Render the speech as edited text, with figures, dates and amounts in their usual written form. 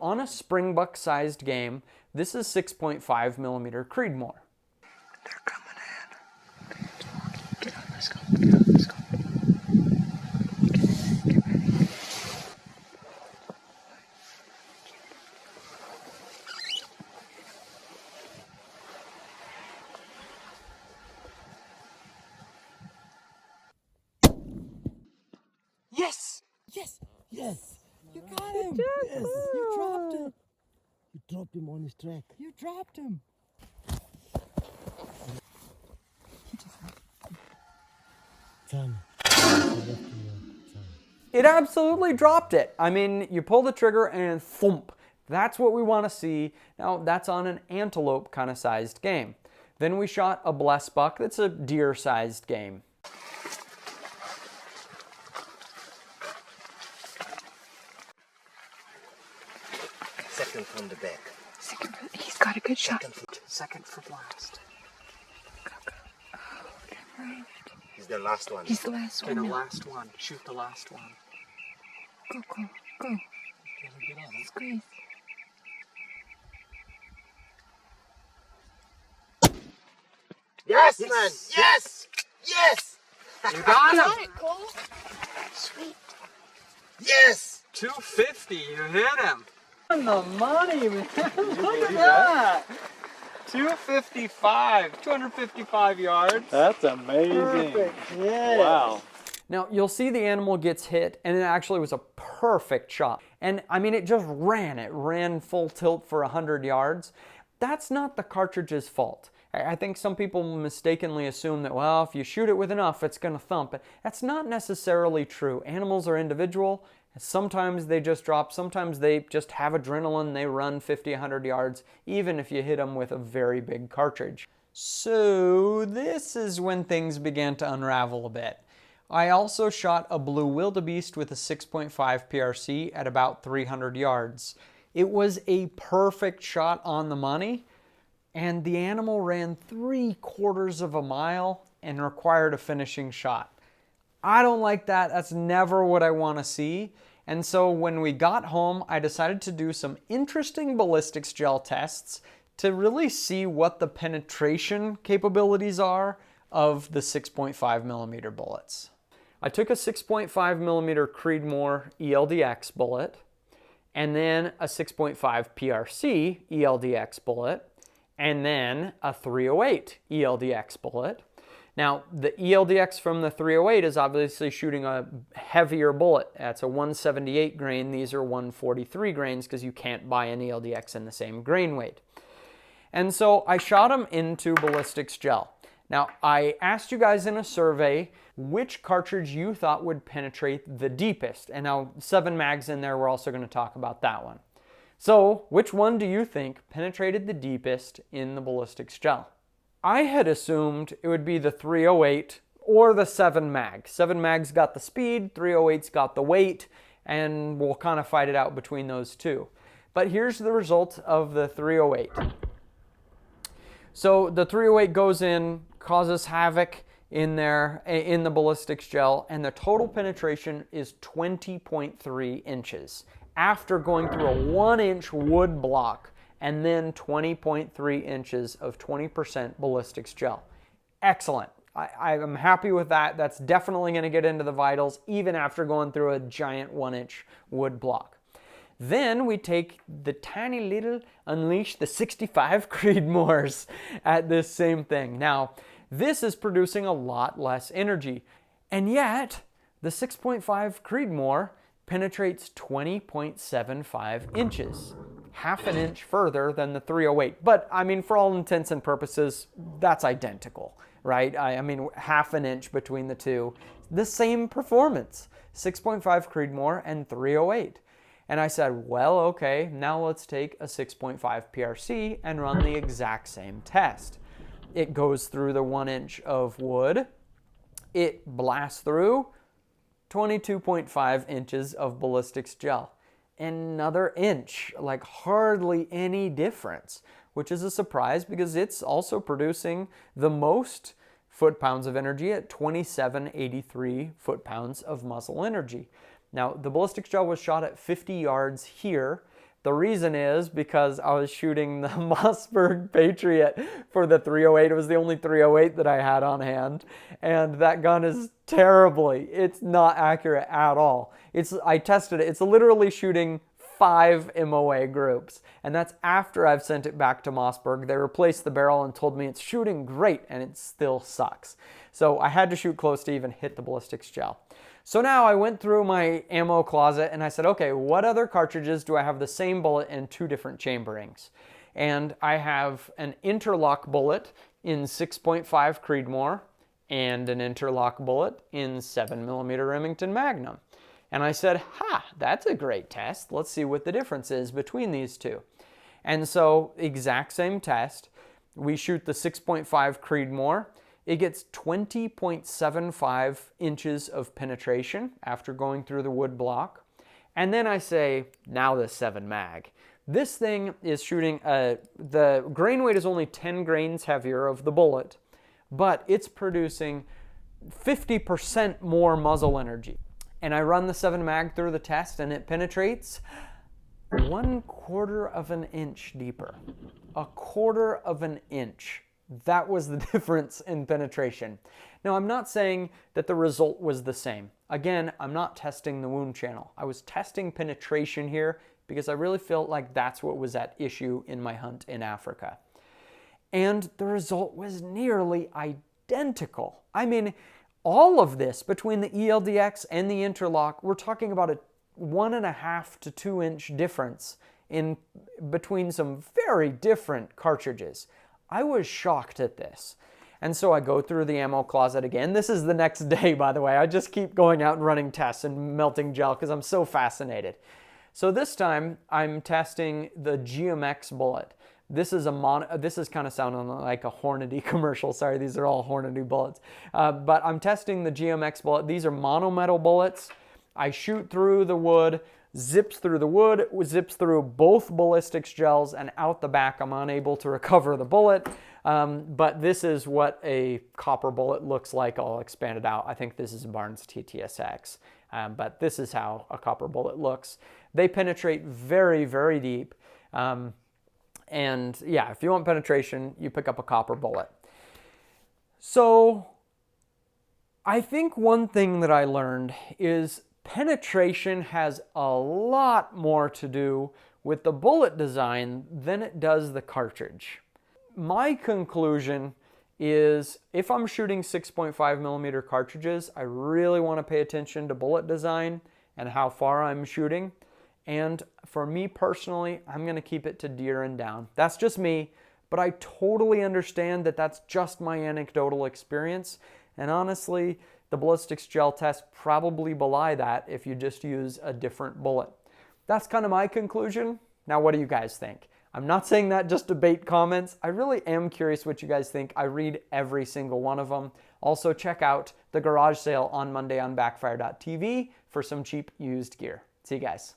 On a springbuck sized game, this is 6.5 millimeter Creedmoor. They're coming in. Get on, let's go. Get on, let's go. Get ready. Yes! Yes! Yes! You got him! Yes! You dropped him! You dropped him on his track. You dropped him! Son. It absolutely dropped it. I mean, you pull the trigger and thump. That's what we want to see. Now, that's on an antelope kind of sized game. Then we shot a blessed buck. That's a deer sized game. Second from the back. He's got a good shot. Second for blast. Go, go. Oh, get right. He's the last one. He's the last Okay, one. the now. last one. Shoot the last one. Go, go, go. Get on it. Squeeze. Yes, man! Yes! Yes! You got him! Cole. Sweet. Yes! 250, you hit him. On the money, man. Look at that. 255, 255 yards. That's amazing. Perfect hit. Wow. Now, you'll see the animal gets hit, and it actually was a perfect shot. And I mean, it just ran. It ran full tilt for 100 yards. That's not the cartridge's fault. I think some people mistakenly assume that, well, if you shoot it with enough, it's going to thump. That's not necessarily true. Animals are individual. Sometimes they just drop. Sometimes they just have adrenaline. They run 50, 100 yards, even if you hit them with a very big cartridge. So this is when things began to unravel a bit. I also shot a blue wildebeest with a 6.5 PRC at about 300 yards. It was a perfect shot on the money, and the animal ran 3/4 of a mile and required a finishing shot. I don't like that. That's never what I want to see. And so when we got home, I decided to do some interesting ballistics gel tests to really see what the penetration capabilities are of the 6.5 millimeter bullets. I took a 6.5 millimeter Creedmoor ELDX bullet, and then a 6.5 PRC ELDX bullet, and then a 308 ELDX bullet. Now, the ELDX from the 308 is obviously shooting a heavier bullet. That's a 178 grain. These are 143 grains because you can't buy an ELDX in the same grain weight. And so I shot them into ballistics gel. Now, I asked you guys in a survey which cartridge you thought would penetrate the deepest. And now 7 mags in there, we're also going to talk about that one. So, which one do you think penetrated the deepest in the ballistics gel? I had assumed it would be the 308 or the 7 mag. 7 mag's got the speed, 308's got the weight, and we'll kind of fight it out between those two. But here's the result of the 308. So the 308 goes in, causes havoc in there, in the ballistics gel, and the total penetration is 20.3 inches after going through a 1-inch wood block and then 20.3 inches of 20% ballistics gel. Excellent. I am happy with that. That's definitely going to get into the vitals even after going through a giant 1-inch wood block. Then we take the tiny little Unleash the 65 Creedmoors at this same thing. Now, this is producing a lot less energy, and yet the 6.5 Creedmoor penetrates 20.75 inches, half an inch further than the 308. But I mean, for all intents and purposes, that's identical, right? I mean, half an inch between the two, the same performance, 6.5 Creedmoor and 308. And I said, well, okay, now let's take a 6.5 PRC and run the exact same test. It goes through the 1-inch of wood. It blasts through 22.5 inches of ballistics gel. Another inch, like hardly any difference, which is a surprise because it's also producing the most foot-pounds of energy at 2783 foot-pounds of muzzle energy. Now, the ballistics gel was shot at 50 yards here, The reason is because I was shooting the Mossberg Patriot for the 308. It was the only 308 that I had on hand. And that gun is it's not accurate at all. I tested it. It's literally shooting 5 MOA groups. And that's after I've sent it back to Mossberg. They replaced the barrel and told me it's shooting great, and it still sucks. So I had to shoot close to even hit the ballistics gel. So now I went through my ammo closet and I said, okay, what other cartridges do I have the same bullet in 2 different chamberings? And I have an interlock bullet in 6.5 Creedmoor and an interlock bullet in 7mm Remington Magnum. And I said, that's a great test. Let's see what the difference is between these two. And so, exact same test. We shoot the 6.5 Creedmoor. It gets 20.75 inches of penetration after going through the wood block. And then I say, now the 7 mag. This thing is shooting, the grain weight is only 10 grains heavier of the bullet, but it's producing 50% more muzzle energy. And I run the 7 mag through the test and it penetrates 1/4 of an inch deeper. 1/4 of an inch. That was the difference in penetration. Now, I'm not saying that the result was the same. Again, I'm not testing the wound channel. I was testing penetration here because I really felt like that's what was at issue in my hunt in Africa. And the result was nearly identical. I mean, all of this between the ELDX and the interlock, we're talking about a 1.5 to 2 inch difference in between some very different cartridges. I was shocked at this. And so I go through the ammo closet again. This is the next day, by the way. I just keep going out and running tests and melting gel because I'm so fascinated. So this time I'm testing the GMX bullet. This is kind of sounding like a Hornady commercial. Sorry, these are all Hornady bullets. But I'm testing the GMX bullet. These are monometal bullets. I shoot through the wood, zips through the wood, zips through both ballistics gels, and out the back I'm unable to recover the bullet. But this is what a copper bullet looks like. I'll expand it out. I think this is a Barnes TTSX. But this is how a copper bullet looks. They penetrate very, very deep. And yeah, if you want penetration, you pick up a copper bullet. So I think one thing that I learned is penetration has a lot more to do with the bullet design than it does the cartridge. My conclusion is if I'm shooting 6.5mm cartridges, I really want to pay attention to bullet design and how far I'm shooting. And for me personally, I'm going to keep it to deer and down. That's just me, but I totally understand that that's just my anecdotal experience. And honestly, the ballistics gel tests probably belie that if you just use a different bullet. That's kind of my conclusion. Now, what do you guys think? I'm not saying that just to bait comments. I really am curious what you guys think. I read every single one of them. Also, check out the garage sale on Monday on Backfire.tv for some cheap used gear. See you guys.